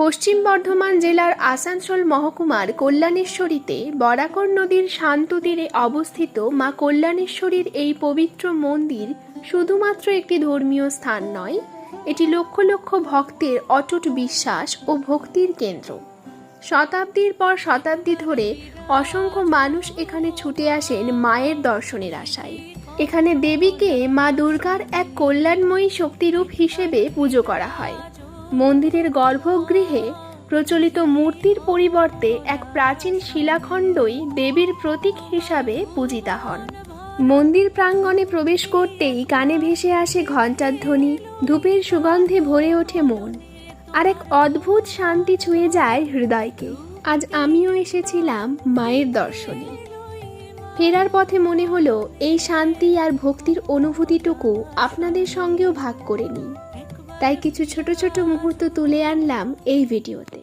পশ্চিম বর্ধমান জেলার আসানসোল মহকুমার কল্যাণেশ্বরীতে বরাকর নদীর শান্ত তীরে অবস্থিত মা কল্যাণেশ্বরীর এই পবিত্র মন্দির শুধুমাত্র একটি ধর্মীয় স্থান নয়, এটি লক্ষ লক্ষ ভক্তের অটুট বিশ্বাস ও ভক্তির কেন্দ্র। শতাব্দীর পর শতাব্দী ধরে অসংখ্য মানুষ এখানে ছুটে আসেন মায়ের দর্শনের আশায়। এখানে দেবীকে মা দুর্গার এক কল্যাণময়ী শক্তিরূপ হিসেবে পুজো করা হয়। মন্দিরের গর্ভগৃহে প্রচলিত মূর্তির পরিবর্তে এক প্রাচীন শিলাখণ্ডই দেবীর প্রতীক হিসাবে পূজিতা হন। মন্দির প্রাঙ্গণে প্রবেশ করতেই কানে ভেসে আসে ঘণ্টার ধ্বনি, ধূপের সুগন্ধে ভরে ওঠে মন, আর এক অদ্ভুত শান্তি ছুঁয়ে যায় হৃদয়কে। আজ আমিও এসেছিলাম মায়ের দর্শনে। ফেরার পথে মনে হলো এই শান্তি আর ভক্তির অনুভূতিটুকু আপনাদের সঙ্গেও ভাগ করে নিই। তাই কিছু ছোট ছোট মুহূর্ত তুলে আনলাম এই ভিডিওতে।